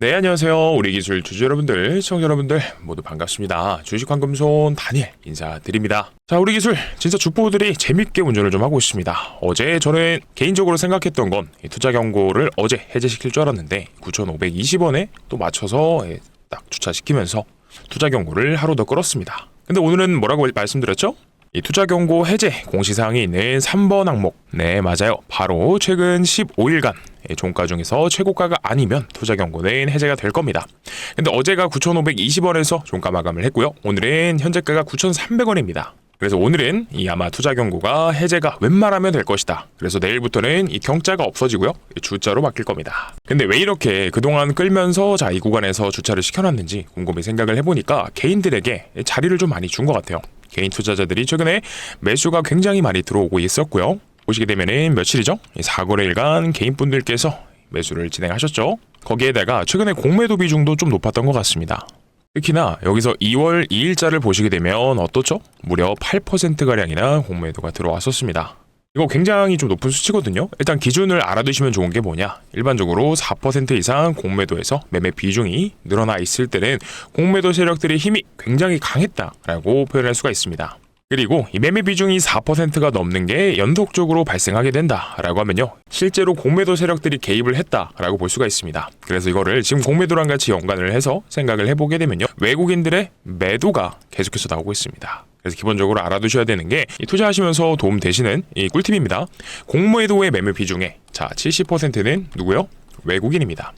네, 안녕하세요. 우리 기술 주주 여러분들, 시청자 여러분들 모두 반갑습니다. 주식환금손 다니엘 인사드립니다. 자, 우리 기술 진짜 주포들이 재밌게 운전을 좀 하고 있습니다. 어제 저는 개인적으로 생각했던 건 투자 경고를 어제 해제시킬 줄 알았는데 9,520원에 또 맞춰서 딱 주차시키면서 투자 경고를 하루 더 끌었습니다. 근데 오늘은 뭐라고 말씀드렸죠? 이 투자 경고 해제 공시사항이 있는 3번 항목. 네, 맞아요. 바로 최근 15일간 종가 중에서 최고가가 아니면 투자 경고는 해제가 될 겁니다. 근데 어제가 9,520원에서 종가 마감을 했고요. 오늘은 현재가가 9,300원입니다. 그래서 오늘은 이 아마 투자 경고가 해제가 웬만하면 될 것이다. 그래서 내일부터는 이 경자가 없어지고요. 주자로 바뀔 겁니다. 근데 왜 이렇게 그동안 끌면서 이 구간에서 주차를 시켜놨는지 곰곰이 생각을 해보니까 개인들에게 자리를 좀 많이 준 것 같아요. 개인 투자자들이 최근에 매수가 굉장히 많이 들어오고 있었고요. 보시게 되면은 며칠이죠? 4거래일간 개인분들께서 매수를 진행하셨죠. 거기에다가 최근에 공매도 비중도 좀 높았던 것 같습니다. 특히나 여기서 2월 2일자를 보시게 되면 어떻죠? 무려 8%가량이나 공매도가 들어왔었습니다. 이거 굉장히 좀 높은 수치거든요. 일단 기준을 알아두시면 좋은 게 뭐냐? 일반적으로 4% 이상 공매도에서 매매 비중이 늘어나 있을 때는 공매도 세력들의 힘이 굉장히 강했다라고 표현할 수가 있습니다. 그리고 이 매매 비중이 4%가 넘는 게 연속적으로 발생하게 된다라고 하면요. 실제로 공매도 세력들이 개입을 했다라고 볼 수가 있습니다. 그래서 이거를 지금 공매도랑 같이 연관을 해서 생각을 해보게 되면요. 외국인들의 매도가 계속해서 나오고 있습니다. 그래서 기본적으로 알아두셔야 되는 게 투자하시면서 도움 되시는 이 꿀팁입니다. 공매도의 매매 비중의 70%는 누구요? 외국인입니다.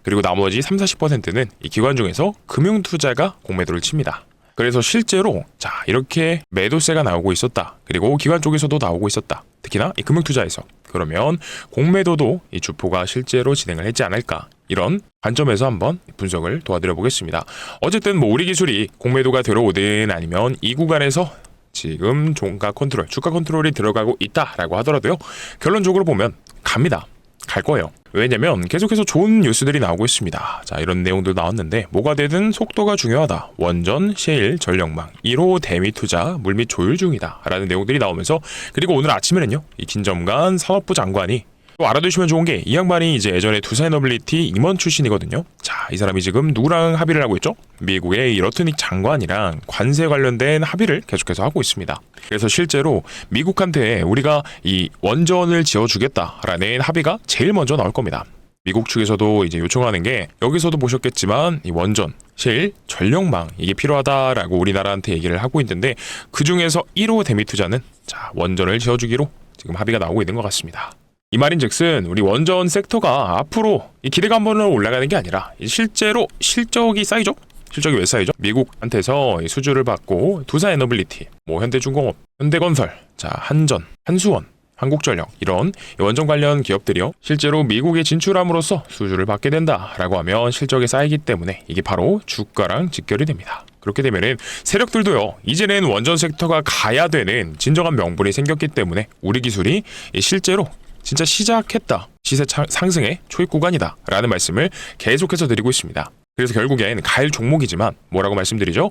그리고 나머지 30-40%는 이 기관 중에서 금융투자가 공매도를 칩니다. 그래서 실제로 이렇게 매도세가 나오고 있었다. 그리고 기관 쪽에서도 나오고 있었다. 특히나 이 금융투자에서. 그러면 공매도도 이 주포가 실제로 진행을 했지 않을까. 이런 관점에서 한번 분석을 도와드려 보겠습니다. 어쨌든 우리 기술이 공매도가 들어오든 아니면 이 구간에서 지금 종가 컨트롤, 주가 컨트롤이 들어가고 있다라고 하더라도요. 결론적으로 보면 갑니다. 갈 거예요. 왜냐면 계속해서 좋은 뉴스들이 나오고 있습니다. 이런 내용도 나왔는데 뭐가 되든 속도가 중요하다. 원전, 셰일, 전력망, 1호 대미 투자, 물밑 조율 중이다. 라는 내용들이 나오면서 그리고 오늘 아침에는요. 이 김점관 산업부 장관이 또 알아두시면 좋은 게 이 양반이 이제 예전에 두산에너빌리티 임원 출신이거든요. 이 사람이 지금 누구랑 합의를 하고 있죠? 미국의 이 러트닉 장관이랑 관세 관련된 합의를 계속해서 하고 있습니다. 그래서 실제로 미국한테 우리가 이 원전을 지어주겠다라는 합의가 제일 먼저 나올 겁니다. 미국 측에서도 이제 요청하는 게 여기서도 보셨겠지만 이 원전, 셰일, 전력망 이게 필요하다라고 우리나라한테 얘기를 하고 있는데 그 중에서 1호 대미 투자는 원전을 지어주기로 지금 합의가 나오고 있는 것 같습니다. 이 말인즉슨 우리 원전 섹터가 앞으로 이 기대감으로 올라가는 게 아니라 실제로 실적이 쌓이죠? 실적이 왜 쌓이죠? 미국한테서 수주를 받고 두산에너빌리티, 현대중공업, 현대건설, 한전, 한수원, 한국전력 이런 원전 관련 기업들이요. 실제로 미국에 진출함으로써 수주를 받게 된다라고 하면 실적이 쌓이기 때문에 이게 바로 주가랑 직결이 됩니다. 그렇게 되면은 세력들도요. 이제는 원전 섹터가 가야 되는 진정한 명분이 생겼기 때문에 우리 기술이 실제로 진짜 시작했다. 시세 상승의 초입 구간이다. 라는 말씀을 계속해서 드리고 있습니다. 그래서 결국엔 갈 종목이지만 뭐라고 말씀드리죠?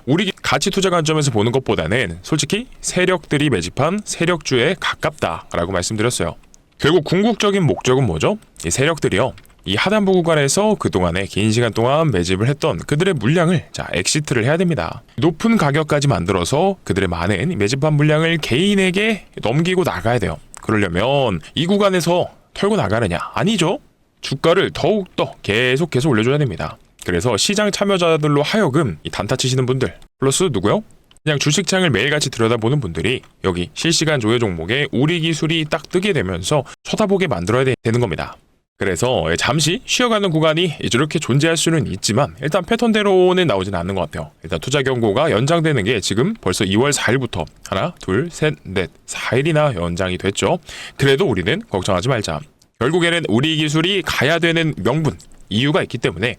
우리 가치 투자 관점에서 보는 것보다는 솔직히 세력들이 매집한 세력주에 가깝다라고 말씀드렸어요. 결국 궁극적인 목적은 뭐죠? 이 세력들이요. 이 하단부 구간에서 그동안에 긴 시간 동안 매집을 했던 그들의 물량을 엑시트를 해야 됩니다. 높은 가격까지 만들어서 그들의 많은 매집한 물량을 개인에게 넘기고 나가야 돼요. 그러려면 이 구간에서 털고 나가느냐? 아니죠. 주가를 더욱더 계속 올려줘야 됩니다. 그래서 시장 참여자들로 하여금 이 단타 치시는 분들 플러스 누구요? 그냥 주식창을 매일같이 들여다보는 분들이 여기 실시간 조회 종목에 우리 기술이 딱 뜨게 되면서 쳐다보게 만들어야 되는 겁니다. 그래서 잠시 쉬어가는 구간이 이렇게 존재할 수는 있지만 일단 패턴대로는 나오진 않는 것 같아요. 일단 투자 경고가 연장되는 게 지금 벌써 2월 4일부터 하나, 둘, 셋, 넷, 4일이나 연장이 됐죠. 그래도 우리는 걱정하지 말자. 결국에는 우리 기술이 가야 되는 명분, 이유가 있기 때문에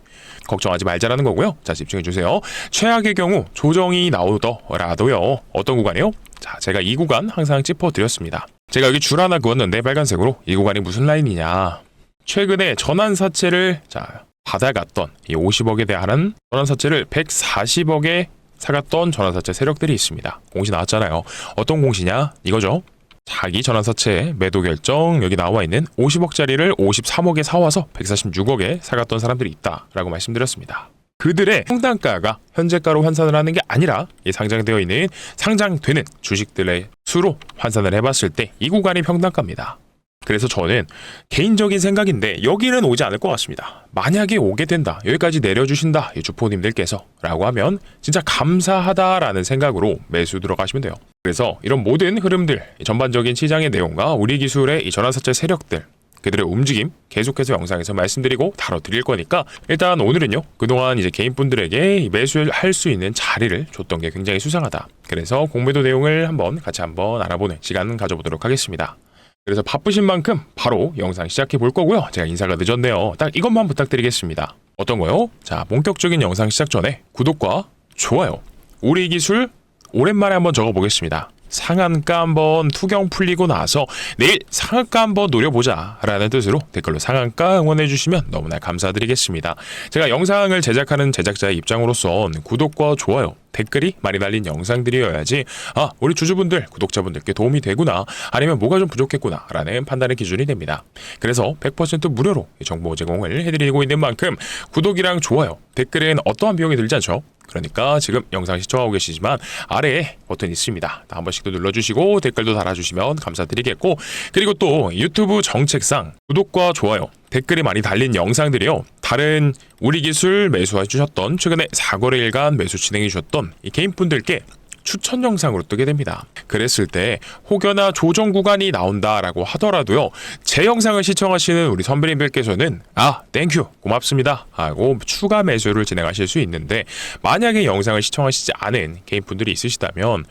걱정하지 말자라는 거고요. 집중해주세요. 최악의 경우 조정이 나오더라도요. 어떤 구간이요? 제가 이 구간 항상 짚어드렸습니다. 제가 여기 줄 하나 그었는데 빨간색으로 이 구간이 무슨 라인이냐. 최근에 전환사채를 받아갔던 이 50억에 대한 전환사채를 140억에 사갔던 전환사채 세력들이 있습니다. 공시 나왔잖아요. 어떤 공시냐? 이거죠. 자기 전환사채 매도 결정 여기 나와 있는 50억짜리를 53억에 사와서 146억에 사갔던 사람들이 있다라고 말씀드렸습니다. 그들의 평단가가 현재가로 환산을 하는 게 아니라 이 상장되어 있는 상장되는 주식들의 수로 환산을 해봤을 때 이 구간이 평단가입니다. 그래서 저는 개인적인 생각인데 여기는 오지 않을 것 같습니다. 만약에 오게 된다, 여기까지 내려주신다, 이 주포님들께서 라고 하면 진짜 감사하다라는 생각으로 매수 들어가시면 돼요. 그래서 이런 모든 흐름들, 전반적인 시장의 내용과 우리 기술의 이 전환사채 세력들, 그들의 움직임 계속해서 영상에서 말씀드리고 다뤄드릴 거니까 일단 오늘은요, 그동안 이제 개인분들에게 매수할 수 있는 자리를 줬던 게 굉장히 수상하다. 그래서 공매도 내용을 같이 한번 알아보는 시간 가져보도록 하겠습니다. 그래서 바쁘신 만큼 바로 영상 시작해 볼 거고요. 제가 인사가 늦었네요. 딱 이것만 부탁드리겠습니다. 어떤 거요? 자, 본격적인 영상 시작 전에 구독과 좋아요, 우리 기술 오랜만에 한번 적어보겠습니다. 상한가 한번 투경 풀리고 나서 내일 상한가 한번 노려보자 라는 뜻으로 댓글로 상한가 응원해 주시면 너무나 감사드리겠습니다. 제가 영상을 제작하는 제작자의 입장으로선 구독과 좋아요, 댓글이 많이 달린 영상들이어야지 우리 주주분들, 구독자분들께 도움이 되구나, 아니면 뭐가 좀 부족했구나 라는 판단의 기준이 됩니다. 그래서 100% 무료로 정보 제공을 해드리고 있는 만큼 구독이랑 좋아요, 댓글엔 어떠한 비용이 들지 않죠? 그러니까 지금 영상 시청하고 계시지만 아래에 버튼 있습니다. 한 번씩 또 눌러주시고 댓글도 달아주시면 감사드리겠고, 그리고 또 유튜브 정책상 구독과 좋아요, 댓글이 많이 달린 영상들이요, 다른 우리 기술 매수해 주셨던 최근에 4거래일간 매수 진행해 주셨던 이 개인분들께 추천 영상으로 뜨게 됩니다. 그랬을 때 혹여나 조정 구간이 나온다라고 하더라도요, 제 영상을 시청하시는 우리 선배님들께서는 땡큐 고맙습니다 하고 추가 매수를 진행하실 수 있는데, 만약에 영상을 시청하시지 않은 개인분들이 있으시다면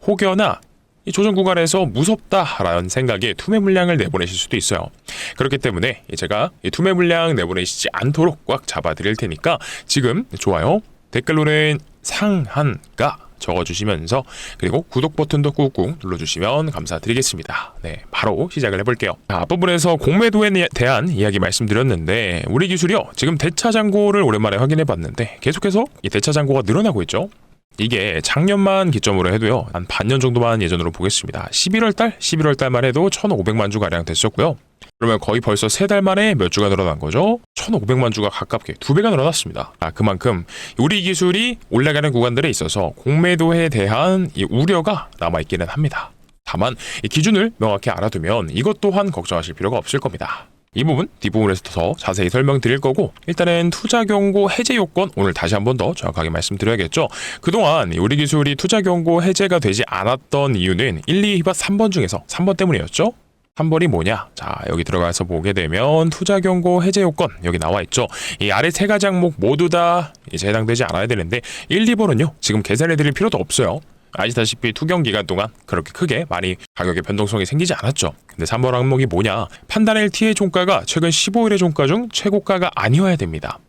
혹여나 이 조정 구간에서 무섭다라는 생각에 투매 물량을 내보내실 수도 있어요. 그렇기 때문에 제가 이 투매 물량 내보내시지 않도록 꽉 잡아드릴 테니까 지금 좋아요, 댓글로는 상한가 적어주시면서, 그리고 구독 버튼도 꾹꾹 눌러주시면 감사드리겠습니다. 네, 바로 시작을 해볼게요. 앞부분에서 공매도에 대한 이야기 말씀드렸는데, 우리 기술이요, 지금 대차 잔고를 오랜만에 확인해봤는데 계속해서 이 대차 잔고가 늘어나고 있죠. 이게 작년만 기점으로 해도요, 한 반년 정도만 예전으로 보겠습니다. 11월달만 해도 1,500만 주 가량 됐었고요. 그러면 거의 벌써 3달 만에 몇 주가 늘어난 거죠? 1,500만 주가 가깝게 2배가 늘어났습니다. 그만큼 우리 기술이 올라가는 구간들에 있어서 공매도에 대한 이 우려가 남아있기는 합니다. 다만 이 기준을 명확히 알아두면 이것 또한 걱정하실 필요가 없을 겁니다. 이 부분 뒷부분에서 더 자세히 설명드릴 거고, 일단은 투자 경고 해제 요건 오늘 다시 한 번 더 정확하게 말씀드려야겠죠. 그동안 우리 기술이 투자 경고 해제가 되지 않았던 이유는 1, 2, 3번 중에서 3번 때문이었죠. 3번이 뭐냐? 자, 여기 들어가서 보게 되면 투자 경고 해제 요건 여기 나와 있죠. 이 아래 3가지 항목 모두 다 이제 해당되지 않아야 되는데 1, 2번은요 지금 계산해 드릴 필요도 없어요. 아시다시피 투경 기간 동안 그렇게 크게 많이 가격의 변동성이 생기지 않았죠. 근데 3번 항목이 뭐냐? 판단 LT의 종가가 최근 15일의 종가 중 최고가가 아니어야 됩니다.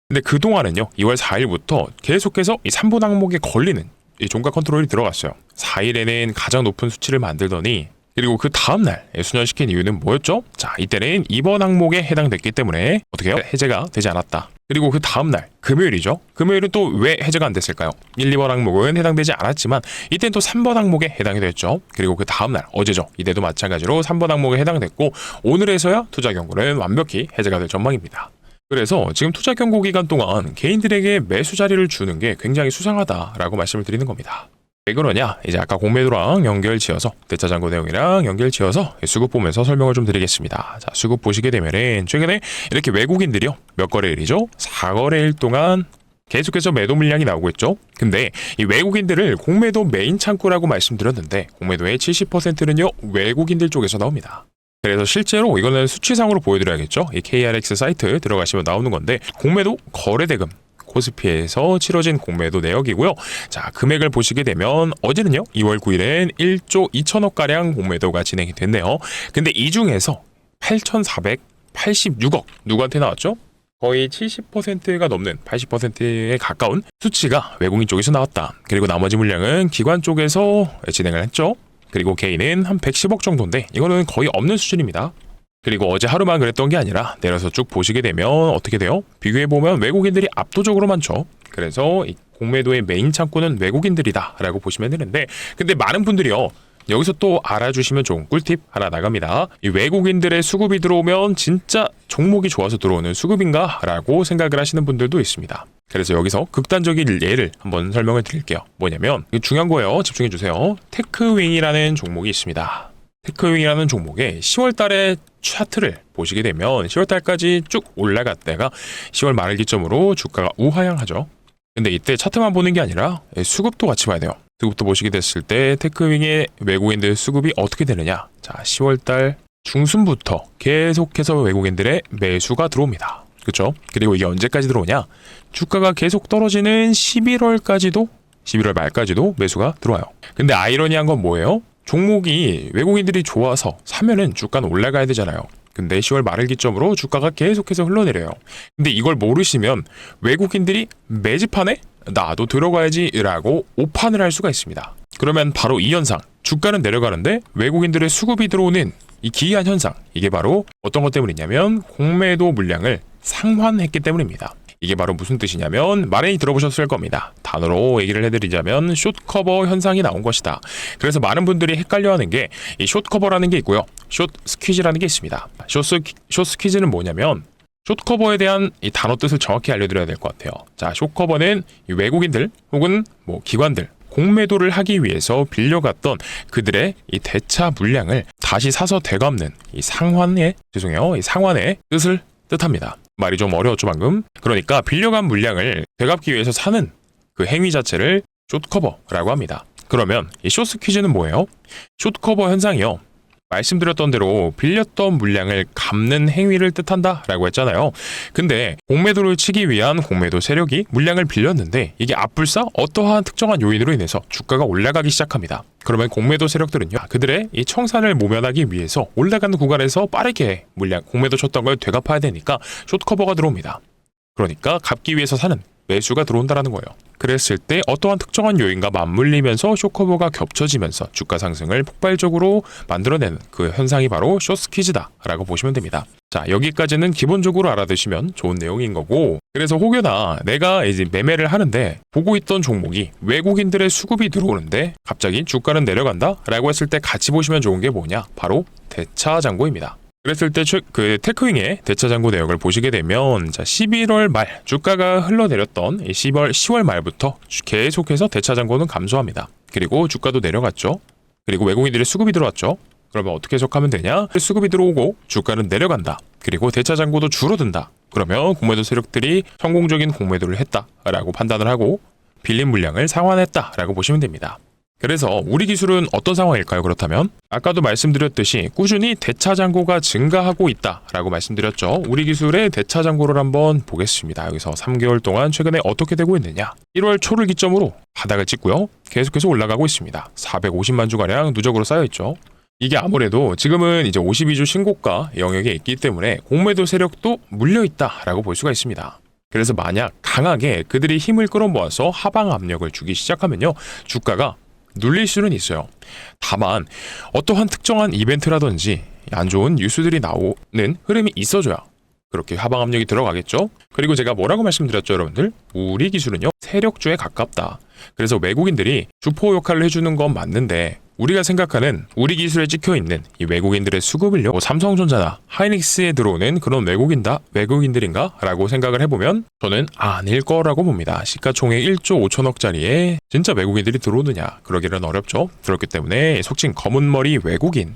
근데 그동안은요, 2월 4일부터 계속해서 이 3번 항목에 걸리는 이 종가 컨트롤이 들어갔어요. 4일에는 가장 높은 수치를 만들더니, 그리고 그 다음날 수년시킨 이유는 뭐였죠? 자, 이때는 2번 항목에 해당됐기 때문에 어떻게 해요? 해제가 되지 않았다. 그리고 그 다음날 금요일이죠. 금요일은 또 왜 해제가 안 됐을까요? 1, 2번 항목은 해당되지 않았지만 이때는 또 3번 항목에 해당이 됐죠. 그리고 그 다음날 어제죠. 이때도 마찬가지로 3번 항목에 해당됐고, 오늘에서야 투자 경고는 완벽히 해제가 될 전망입니다. 그래서 지금 투자 경고 기간 동안 개인들에게 매수 자리를 주는 게 굉장히 수상하다라고 말씀을 드리는 겁니다. 왜 그러냐? 이제 아까 공매도랑 연결지어서 대차 잔고 내용이랑 연결지어서 수급 보면서 설명을 좀 드리겠습니다. 자, 수급 보시게 되면은 최근에 이렇게 외국인들이요, 몇 거래일이죠? 4거래일 동안 계속해서 매도 물량이 나오고 있죠. 근데 이 외국인들을 공매도 메인 창구라고 말씀드렸는데 공매도의 70%는요 외국인들 쪽에서 나옵니다. 그래서 실제로 이거는 수치상으로 보여드려야겠죠. 이 KRX 사이트 들어가시면 나오는 건데, 공매도 거래대금 코스피에서 치러진 공매도 내역이고요. 자, 금액을 보시게 되면 어제는요 2월 9일엔 1조 2천억가량 공매도가 진행이 됐네요. 근데 이 중에서 8,486억 누구한테 나왔죠? 거의 70%가 넘는 80%에 가까운 수치가 외국인 쪽에서 나왔다. 그리고 나머지 물량은 기관 쪽에서 진행을 했죠. 그리고 개인은 한 110억 정도인데 이거는 거의 없는 수준입니다. 그리고 어제 하루만 그랬던 게 아니라 내려서 쭉 보시게 되면 어떻게 돼요? 비교해보면 외국인들이 압도적으로 많죠. 그래서 이 공매도의 메인 창구는 외국인들이다 라고 보시면 되는데, 근데 많은 분들이요, 여기서 또 알아주시면 좋은 꿀팁 하나 나갑니다. 이 외국인들의 수급이 들어오면 진짜 종목이 좋아서 들어오는 수급인가? 라고 생각을 하시는 분들도 있습니다. 그래서 여기서 극단적인 예를 한번 설명을 드릴게요. 뭐냐면 중요한 거예요. 집중해 주세요. 테크윙이라는 종목이 있습니다. 테크윙이라는 종목의 10월 달에 차트를 보시게 되면 10월 달까지 쭉 올라갔다가 10월 말 기점으로 주가가 우하향하죠. 근데 이때 차트만 보는 게 아니라 수급도 같이 봐야 돼요. 수급도 보시게 됐을 때 테크윙의 외국인들 수급이 어떻게 되느냐. 자, 10월 달 중순부터 계속해서 외국인들의 매수가 들어옵니다. 그렇죠? 그리고 이게 언제까지 들어오냐? 주가가 계속 떨어지는 11월 말까지도 매수가 들어와요. 근데 아이러니한 건 뭐예요? 종목이 외국인들이 좋아서 사면은 주가는 올라가야 되잖아요. 근데 10월 말을 기점으로 주가가 계속해서 흘러내려요. 근데 이걸 모르시면 외국인들이 매집하네? 나도 들어가야지 라고 오판을 할 수가 있습니다. 그러면 바로 이 현상, 주가는 내려가는데 외국인들의 수급이 들어오는 이 기이한 현상, 이게 바로 어떤 것 때문이냐면 공매도 물량을 상환했기 때문입니다. 이게 바로 무슨 뜻이냐면 많이 들어보셨을 겁니다. 단어로 얘기를 해드리자면 숏커버 현상이 나온 것이다. 그래서 많은 분들이 헷갈려하는 게 이 숏커버라는 게 있고요. 숏 스퀴즈라는 게 있습니다. 숏 스퀴즈는 뭐냐면 숏커버에 대한 이 단어 뜻을 정확히 알려드려야 될 것 같아요. 자, 숏커버는 이 외국인들 혹은 기관들 공매도를 하기 위해서 빌려갔던 그들의 이 대차 물량을 다시 사서 되갚는 이 상환의 뜻을 뜻합니다. 말이 좀 어려웠죠 방금. 그러니까 빌려간 물량을 되갚기 위해서 사는 그 행위 자체를 숏커버라고 합니다. 그러면 이 숏스퀴즈는 뭐예요? 숏커버 현상이요, 말씀드렸던 대로 빌렸던 물량을 갚는 행위를 뜻한다라고 했잖아요. 근데 공매도를 치기 위한 공매도 세력이 물량을 빌렸는데 이게 앞불사 어떠한 특정한 요인으로 인해서 주가가 올라가기 시작합니다. 그러면 공매도 세력들은요, 그들의 이 청산을 모면하기 위해서 올라가는 구간에서 빠르게 공매도 쳤던 걸 되갚아야 되니까 숏커버가 들어옵니다. 그러니까 갚기 위해서 사는 매수가 들어온다라는 거예요. 그랬을 때 어떠한 특정한 요인과 맞물리면서 숏커버가 겹쳐지면서 주가 상승을 폭발적으로 만들어내는 그 현상이 바로 숏스퀴즈다라고 보시면 됩니다. 자, 여기까지는 기본적으로 알아두시면 좋은 내용인 거고, 그래서 혹여나 내가 이제 매매를 하는데 보고 있던 종목이 외국인들의 수급이 들어오는데 갑자기 주가는 내려간다 라고 했을 때 같이 보시면 좋은 게 뭐냐? 바로 대차 잔고입니다. 그랬을 때 그 테크윙의 대차 잔고 내역을 보시게 되면, 자, 11월 말 주가가 흘러내렸던 10월 말부터 계속해서 대차 잔고는 감소합니다. 그리고 주가도 내려갔죠. 그리고 외국인들의 수급이 들어왔죠. 그러면 어떻게 해석하면 되냐? 수급이 들어오고 주가는 내려간다. 그리고 대차 잔고도 줄어든다. 그러면 공매도 세력들이 성공적인 공매도를 했다라고 판단을 하고 빌린 물량을 상환했다라고 보시면 됩니다. 그래서 우리 기술은 어떤 상황일까요? 그렇다면 아까도 말씀드렸듯이 꾸준히 대차 잔고가 증가하고 있다라고 말씀드렸죠. 우리 기술의 대차 잔고를 한번 보겠습니다. 여기서 3개월 동안 최근에 어떻게 되고 있느냐? 1월 초를 기점으로 바닥을 찍고요, 계속해서 올라가고 있습니다. 450만 주가량 누적으로 쌓여 있죠. 이게 아무래도 지금은 이제 52주 신고가 영역에 있기 때문에 공매도 세력도 물려 있다라고 볼 수가 있습니다. 그래서 만약 강하게 그들이 힘을 끌어모아서 하방 압력을 주기 시작하면요, 주가가 눌릴 수는 있어요. 다만 어떠한 특정한 이벤트라든지 안 좋은 뉴스들이 나오는 흐름이 있어줘야 그렇게 하방 압력이 들어가겠죠. 그리고 제가 뭐라고 말씀드렸죠, 여러분들? 우리 기술은요, 세력주에 가깝다. 그래서 외국인들이 주포 역할을 해주는 건 맞는데 우리가 생각하는 우리 기술에 찍혀있는 이 외국인들의 수급을요, 삼성전자나 하이닉스에 들어오는 그런 외국인들인가? 라고 생각을 해보면 저는 아닐 거라고 봅니다. 시가총액 1조 5천억짜리에 진짜 외국인들이 들어오느냐? 그러기는 어렵죠. 그렇기 때문에 속칭 검은머리 외국인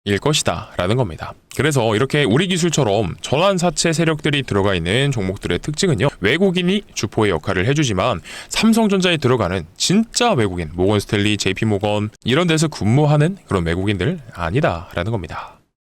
일 것이다 라는 겁니다. 그래서 이렇게 우리 기술처럼 전환사채 세력들이 들어가 있는 종목들의 특징은요, 외국인이 주포의 역할을 해주지만 삼성전자에 들어가는 진짜 외국인, 모건스탠리, JP모건 이런 데서 근무하는 그런 외국인들 아니다 라는 겁니다.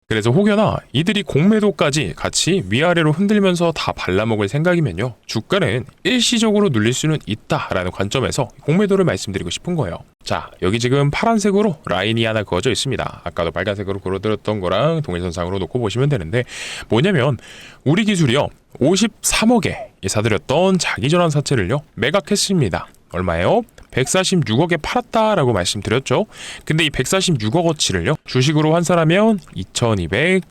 그래서 혹여나 이들이 공매도까지 같이 위아래로 흔들면서 다 발라먹을 생각이면요, 주가는 일시적으로 눌릴 수는 있다라는 관점에서 공매도를 말씀드리고 싶은 거예요. 자, 여기 지금 파란색으로 라인이 하나 그어져 있습니다. 아까도 빨간색으로 그려드렸던 거랑 동일선상으로 놓고 보시면 되는데, 뭐냐면 우리 기술이요, 53억에 사들였던 자기전환 사채를요 매각했습니다. 얼마예요? 146억에 팔았다라고 말씀드렸죠. 근데 이 146억어치를요 주식으로 환산하면 2,220,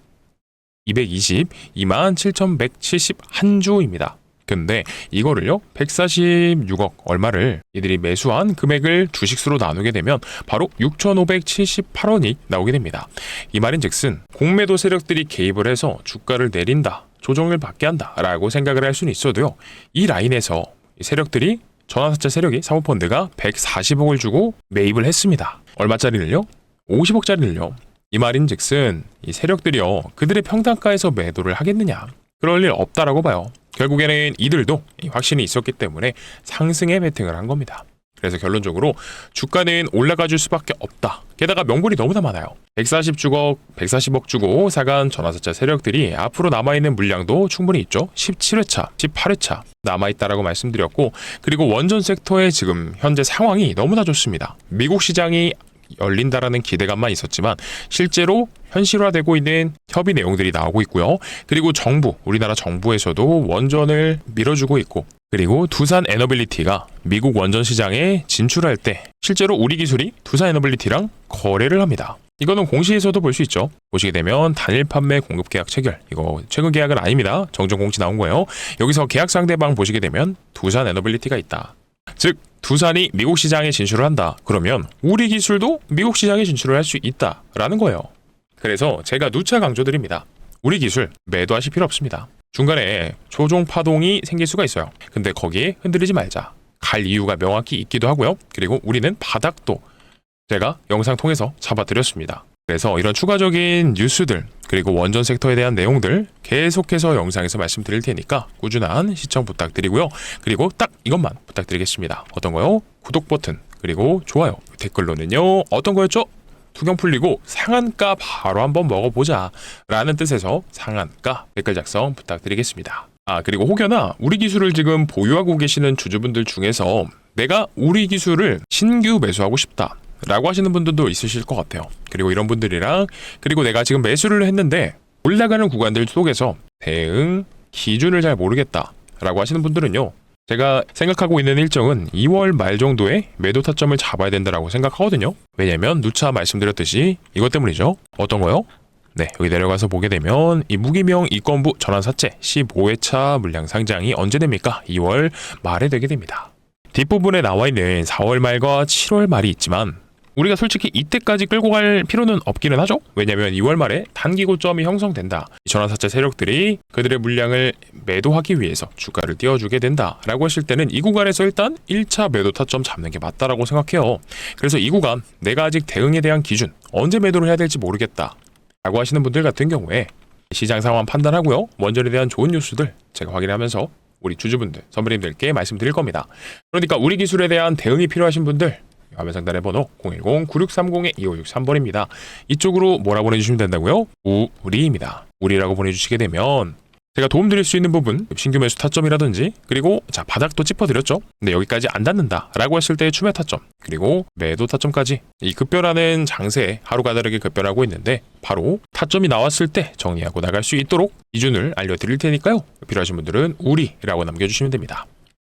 27,171주입니다. 근데 이거를요 146억 얼마를 이들이 매수한 금액을 주식수로 나누게 되면 바로 6,578원이 나오게 됩니다. 이 말인즉슨 공매도 세력들이 개입을 해서 주가를 내린다, 조정을 받게 한다 라고 생각을 할 수는 있어도요, 이 라인에서 이 세력들이 전환사채 세력이 사모펀드가 140억을 주고 매입을 했습니다. 얼마짜리를요? 50억짜리를요. 이 말인즉슨 이 세력들이요 그들의 평단가에서 매도를 하겠느냐? 그럴 일 없다라고 봐요. 결국에는 이들도 확신이 있었기 때문에 상승에 베팅을 한 겁니다. 그래서 결론적으로 주가는 올라가줄 수밖에 없다. 게다가 명분이 너무나 많아요. 140억 주고 사간 전환사채 세력들이 앞으로 남아있는 물량도 충분히 있죠. 17회차, 18회차 남아있다라고 말씀드렸고, 그리고 원전 섹터의 지금 현재 상황이 너무나 좋습니다. 미국 시장이 열린다라는 기대감만 있었지만 실제로 현실화되고 있는 협의 내용들이 나오고 있고요. 그리고 우리나라 정부에서도 원전을 밀어주고 있고, 그리고 두산 에너빌리티가 미국 원전 시장에 진출할 때 실제로 우리 기술이 두산 에너빌리티랑 거래를 합니다. 이거는 공시에서도 볼 수 있죠. 보시게 되면 단일 판매 공급 계약 체결, 이거 최근 계약은 아닙니다. 정정 공시 나온 거예요. 여기서 계약 상대방 보시게 되면 두산 에너빌리티가 있다. 즉 두산이 미국 시장에 진출을 한다. 그러면 우리 기술도 미국 시장에 진출을 할 수 있다라는 거예요. 그래서 제가 누차 강조드립니다. 우리 기술 매도하실 필요 없습니다. 중간에 조종 파동이 생길 수가 있어요. 근데 거기에 흔들리지 말자. 갈 이유가 명확히 있기도 하고요. 그리고 우리는 바닥도 제가 영상 통해서 잡아드렸습니다. 그래서 이런 추가적인 뉴스들, 그리고 원전 섹터에 대한 내용들 계속해서 영상에서 말씀드릴 테니까 꾸준한 시청 부탁드리고요. 그리고 딱 이것만 부탁드리겠습니다. 어떤 거요? 구독 버튼, 그리고 좋아요, 댓글로는요 어떤 거였죠? 투경 풀리고 상한가 바로 한번 먹어보자 라는 뜻에서 상한가 댓글 작성 부탁드리겠습니다. 그리고 혹여나 우리 기술을 지금 보유하고 계시는 주주분들 중에서 내가 우리 기술을 신규 매수하고 싶다 라고 하시는 분들도 있으실 것 같아요. 그리고 이런 분들이랑, 그리고 내가 지금 매수를 했는데 올라가는 구간들 속에서 대응 기준을 잘 모르겠다 라고 하시는 분들은요, 제가 생각하고 있는 일정은 2월 말 정도에 매도 타점을 잡아야 된다라고 생각하거든요. 왜냐면 누차 말씀드렸듯이 이것 때문이죠. 어떤 거요? 네, 여기 내려가서 보게 되면 이 무기명 이건부 전환사채 15회차 물량 상장이 언제 됩니까? 2월 말에 되게 됩니다. 뒷부분에 나와 있는 4월 말과 7월 말이 있지만 우리가 솔직히 이때까지 끌고 갈 필요는 없기는 하죠. 왜냐면 2월 말에 단기 고점이 형성된다. 전환사채 세력들이 그들의 물량을 매도하기 위해서 주가를 띄워주게 된다라고 하실 때는 이 구간에서 일단 1차 매도 타점 잡는 게 맞다라고 생각해요. 그래서 이 구간 내가 아직 대응에 대한 기준 언제 매도를 해야 될지 모르겠다 라고 하시는 분들 같은 경우에 시장 상황 판단하고요. 원전에 대한 좋은 뉴스들 제가 확인하면서 우리 주주분들, 선배님들께 말씀드릴 겁니다. 그러니까 우리 기술에 대한 대응이 필요하신 분들 화면 상단의 번호 010-9630-2563번입니다. 이쪽으로 뭐라 보내주시면 된다고요? 우리입니다. 우리라고 보내주시게 되면 제가 도움드릴 수 있는 부분, 신규 매수 타점이라든지, 그리고 자 바닥도 짚어드렸죠. 근데 여기까지 안 닿는다 라고 했을 때의 추매 타점, 그리고 매도 타점까지 이 급변하는 장세에 하루가 다르게 급변하고 있는데 바로 타점이 나왔을 때 정리하고 나갈 수 있도록 기준을 알려드릴 테니까요. 필요하신 분들은 우리라고 남겨주시면 됩니다.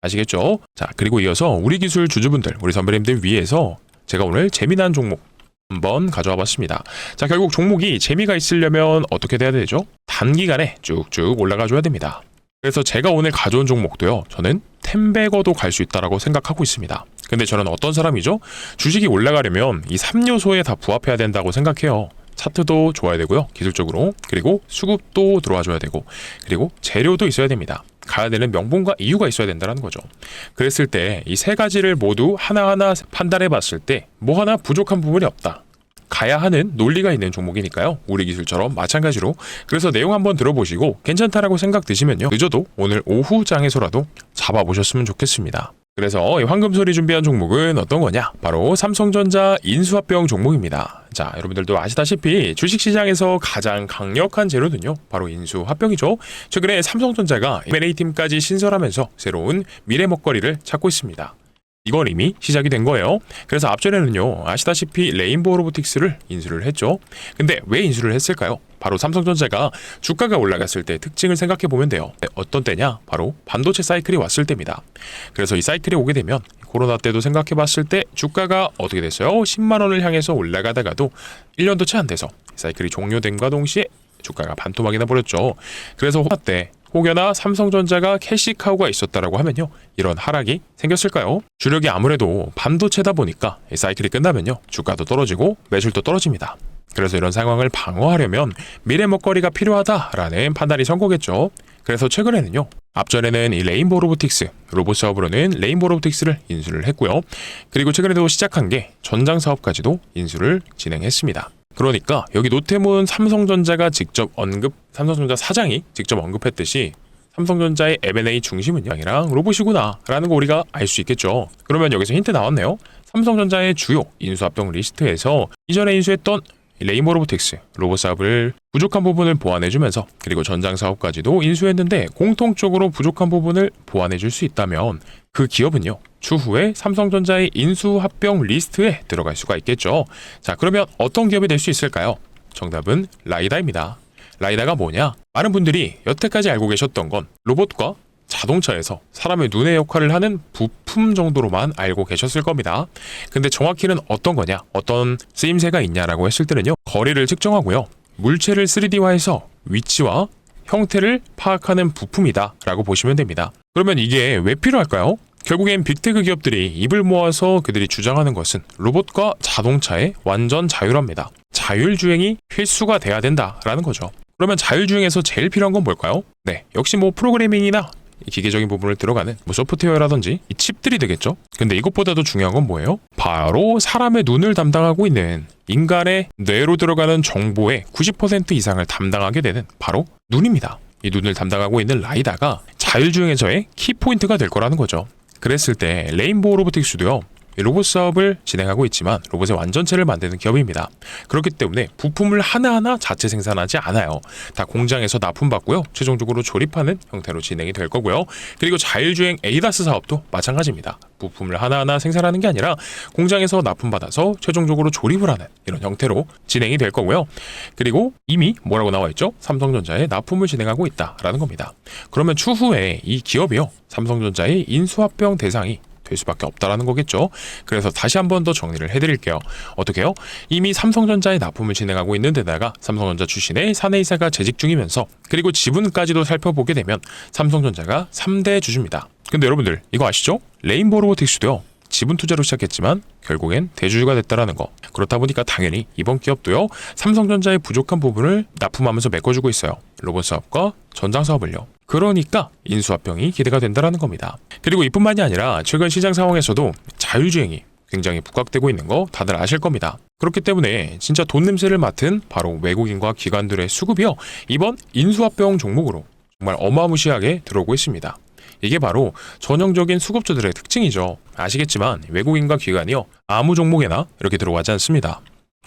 아시겠죠? 자, 그리고 이어서 우리 기술 주주분들, 우리 선배님들 위해서 제가 오늘 재미난 종목 한번 가져와 봤습니다. 자, 결국 종목이 재미가 있으려면 어떻게 돼야 되죠? 단기간에 쭉쭉 올라가 줘야 됩니다. 그래서 제가 오늘 가져온 종목도요, 저는 10배거도 갈 수 있다라고 생각하고 있습니다. 근데 저는 어떤 사람이죠? 주식이 올라가려면 이 3요소에 다 부합해야 된다고 생각해요. 차트도 좋아야 되고요, 기술적으로. 그리고 수급도 들어와 줘야 되고, 그리고 재료도 있어야 됩니다. 가야 되는 명분과 이유가 있어야 된다는 거죠. 그랬을 때 이 세 가지를 모두 하나하나 판단해 봤을 때 뭐 하나 부족한 부분이 없다. 가야 하는 논리가 있는 종목이니까요. 우리 기술처럼 마찬가지로. 그래서 내용 한번 들어보시고 괜찮다라고 생각 드시면요, 늦어도 오늘 오후 장에서라도 잡아보셨으면 좋겠습니다. 그래서 이 황금소리 준비한 종목은 어떤 거냐? 바로 삼성전자 인수합병 종목입니다. 자, 여러분들도 아시다시피 주식시장에서 가장 강력한 재료는요, 바로 인수합병이죠. 최근에 삼성전자가 M&A 팀까지 신설하면서 새로운 미래 먹거리를 찾고 있습니다. 이건 이미 시작이 된 거예요. 그래서 앞전에는요, 아시다시피 레인보우 로보틱스를 인수를 했죠. 근데 왜 인수를 했을까요? 바로 삼성전자가 주가가 올라갔을 때 특징을 생각해 보면 돼요. 어떤 때냐? 바로 반도체 사이클이 왔을 때입니다. 그래서 이 사이클이 오게 되면 코로나 때도 생각해 봤을 때 주가가 어떻게 됐어요? 10만 원을 향해서 올라가다가도 1년도 채 안 돼서 사이클이 종료된과 동시에 주가가 반토막이 나버렸죠. 그래서 코로나 때 혹여나 삼성전자가 캐시카우가 있었다라고 하면요, 이런 하락이 생겼을까요? 주력이 아무래도 반도체다 보니까 이 사이클이 끝나면요, 주가도 떨어지고 매출도 떨어집니다. 그래서 이런 상황을 방어하려면 미래 먹거리가 필요하다라는 판단이 선 거겠죠. 그래서 최근에는요, 앞전에는 이 레인보우 로보틱스, 로봇 사업으로는 레인보우 로보틱스를 인수를 했고요. 그리고 최근에도 시작한 게 전장 사업까지도 인수를 진행했습니다. 그러니까 여기 노태문 삼성전자가 직접 삼성전자 사장이 직접 언급했듯이 삼성전자의 M&A 중심은 양이랑 로봇이구나라는 거 우리가 알 수 있겠죠. 그러면 여기서 힌트 나왔네요. 삼성전자의 주요 인수합병 리스트에서 이전에 인수했던 레인보우 로보틱스 로봇 사업을 부족한 부분을 보완해주면서 그리고 전장 사업까지도 인수했는데 공통적으로 부족한 부분을 보완해줄 수 있다면 그 기업은요, 추후에 삼성전자의 인수합병 리스트에 들어갈 수가 있겠죠. 자, 그러면 어떤 기업이 될 수 있을까요? 정답은 라이다입니다. 라이다가 뭐냐? 많은 분들이 여태까지 알고 계셨던 건 로봇과 자동차에서 사람의 눈의 역할을 하는 부품 정도로만 알고 계셨을 겁니다. 근데 정확히는 어떤 거냐, 어떤 쓰임새가 있냐라고 했을 때는요, 거리를 측정하고요, 물체를 3D화해서 위치와 형태를 파악하는 부품이다 라고 보시면 됩니다. 그러면 이게 왜 필요할까요? 결국엔 빅테크 기업들이 입을 모아서 그들이 주장하는 것은 로봇과 자동차의 완전 자율화입니다. 자율주행이 필수가 돼야 된다라는 거죠. 그러면 자율주행에서 제일 필요한 건 뭘까요? 네, 역시 프로그래밍이나 기계적인 부분을 들어가는 소프트웨어라든지 이 칩들이 되겠죠. 근데 이것보다도 중요한 건 뭐예요? 바로 사람의 눈을 담당하고 있는, 인간의 뇌로 들어가는 정보의 90% 이상을 담당하게 되는 바로 눈입니다. 이 눈을 담당하고 있는 라이다가 자율주행에서의 키포인트가 될 거라는 거죠. 그랬을 때 레인보우 로보틱스도요, 로봇 사업을 진행하고 있지만 로봇의 완전체를 만드는 기업입니다. 그렇기 때문에 부품을 하나하나 자체 생산하지 않아요. 다 공장에서 납품받고요, 최종적으로 조립하는 형태로 진행이 될 거고요. 그리고 자율주행 에이다스 사업도 마찬가지입니다. 부품을 하나하나 생산하는 게 아니라 공장에서 납품받아서 최종적으로 조립을 하는 이런 형태로 진행이 될 거고요. 그리고 이미 뭐라고 나와 있죠? 삼성전자에 납품을 진행하고 있다라는 겁니다. 그러면 추후에 이 기업이요, 삼성전자의 인수합병 대상이 될 수밖에 없다라는 거겠죠. 그래서 다시 한 번 더 정리를 해드릴게요. 어떻게요? 이미 삼성전자에 납품을 진행하고 있는 데다가 삼성전자 출신의 사내이사가 재직 중이면서 그리고 지분까지도 살펴보게 되면 삼성전자가 3대 주주입니다. 근데 여러분들 이거 아시죠? 레인보우 로보틱스도요, 지분 투자로 시작했지만 결국엔 대주주가 됐다라는 거. 그렇다 보니까 당연히 이번 기업도요, 삼성전자의 부족한 부분을 납품하면서 메꿔주고 있어요. 로봇 사업과 전장 사업을요. 그러니까 인수합병이 기대가 된다라는 겁니다. 그리고 이뿐만이 아니라 최근 시장 상황에서도 자율주행이 굉장히 부각되고 있는 거 다들 아실 겁니다. 그렇기 때문에 진짜 돈 냄새를 맡은 바로 외국인과 기관들의 수급이요, 이번 인수합병 종목으로 정말 어마무시하게 들어오고 있습니다. 이게 바로 전형적인 수급주들의 특징이죠. 아시겠지만 외국인과 기관이요, 아무 종목에나 이렇게 들어가지 않습니다.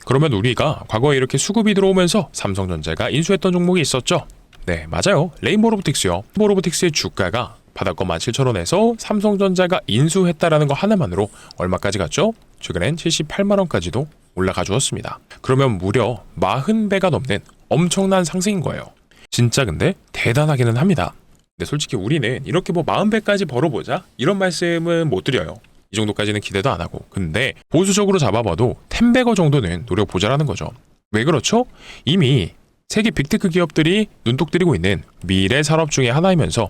그러면 우리가 과거에 이렇게 수급이 들어오면서 삼성전자가 인수했던 종목이 있었죠. 네, 맞아요. 레인보우 로보틱스요. 레인보우 로보틱스의 주가가 바닥권 17,000원에서 삼성전자가 인수했다라는 거 하나만으로 얼마까지 갔죠? 최근엔 78만원까지도 올라가 주었습니다. 그러면 무려 40배가 넘는 엄청난 상승인 거예요. 진짜 근데 대단하기는 합니다. 근데 솔직히 우리는 이렇게 40배까지 벌어보자 이런 말씀은 못 드려요. 이 정도까지는 기대도 안 하고. 근데 보수적으로 잡아봐도 10배거 정도는 노려보자라는 거죠. 왜 그렇죠? 이미 세계 빅테크 기업들이 눈독 들이고 있는 미래 산업 중에 하나이면서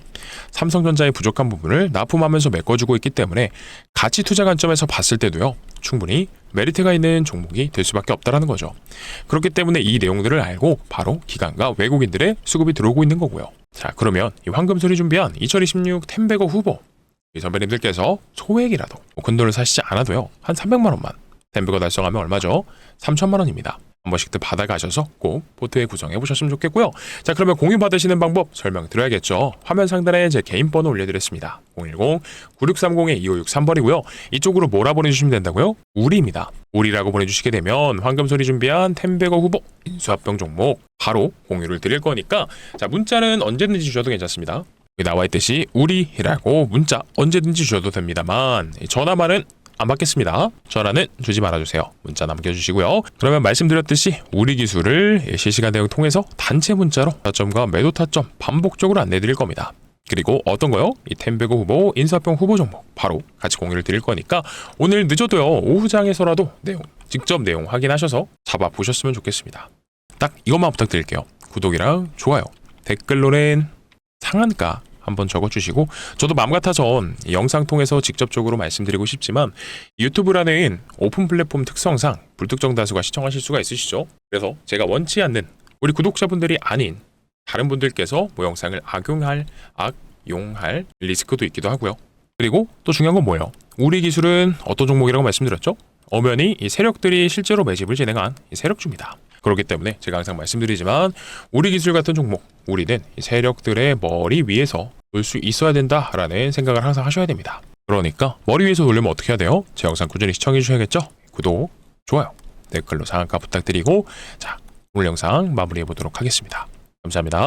삼성전자의 부족한 부분을 납품하면서 메꿔주고 있기 때문에 가치 투자 관점에서 봤을 때도요, 충분히 메리트가 있는 종목이 될 수밖에 없다라는 거죠. 그렇기 때문에 이 내용들을 알고 바로 기관과 외국인들의 수급이 들어오고 있는 거고요. 자, 그러면 이 황금소리 준비한 2026 텐베거 후보 이 선배님들께서 소액이라도 큰돈을 사시지 않아도요, 한 300만 원만 텐베거 달성하면 얼마죠? 3천만 원입니다. 한 번씩들 받아가셔서 꼭 포트에 구성해 보셨으면 좋겠고요. 자, 그러면 공유 받으시는 방법 설명드려야겠죠. 화면 상단에 제 개인 번호 올려드렸습니다. 010-9630-2563번이고요. 이쪽으로 뭐라 보내주시면 된다고요? 우리입니다. 우리라고 보내주시게 되면 황금소리 준비한 텐베거 후보 인수합병 종목 바로 공유를 드릴 거니까, 자, 문자는 언제든지 주셔도 괜찮습니다. 여기 나와 있듯이 우리라고 문자 언제든지 주셔도 됩니다만 전화만은 안 받겠습니다. 전화는 주지 말아주세요. 문자 남겨주시고요. 그러면 말씀드렸듯이 우리 기술을 실시간 대응 통해서 단체 문자로 타점과 매도 타점 반복적으로 안내드릴 겁니다. 그리고 어떤 거요? 이 텐베거 후보 인수합병 후보 종목 바로 같이 공유를 드릴 거니까 오늘 늦어도요, 오후장에서라도 직접 내용 확인하셔서 잡아보셨으면 좋겠습니다. 딱 이것만 부탁드릴게요. 구독이랑 좋아요, 댓글로는 상한가 한번 적어주시고, 저도 마음 같아선 영상 통해서 직접적으로 말씀드리고 싶지만 유튜브라는 오픈 플랫폼 특성상 불특정 다수가 시청하실 수가 있으시죠. 그래서 제가 원치 않는 우리 구독자분들이 아닌 다른 분들께서 영상을 악용할 리스크도 있기도 하고요. 그리고 또 중요한 건 뭐예요? 우리 기술은 어떤 종목이라고 말씀드렸죠? 엄연히 이 세력들이 실제로 매집을 진행한 이 세력주입니다. 그렇기 때문에 제가 항상 말씀드리지만 우리 기술 같은 종목, 우리는 이 세력들의 머리 위에서 놀 수 있어야 된다라는 생각을 항상 하셔야 됩니다. 그러니까 머리 위에서 놀려면 어떻게 해야 돼요? 제 영상 꾸준히 시청해 주셔야겠죠? 구독, 좋아요, 댓글로 상한가 부탁드리고, 자, 오늘 영상 마무리해 보도록 하겠습니다. 감사합니다.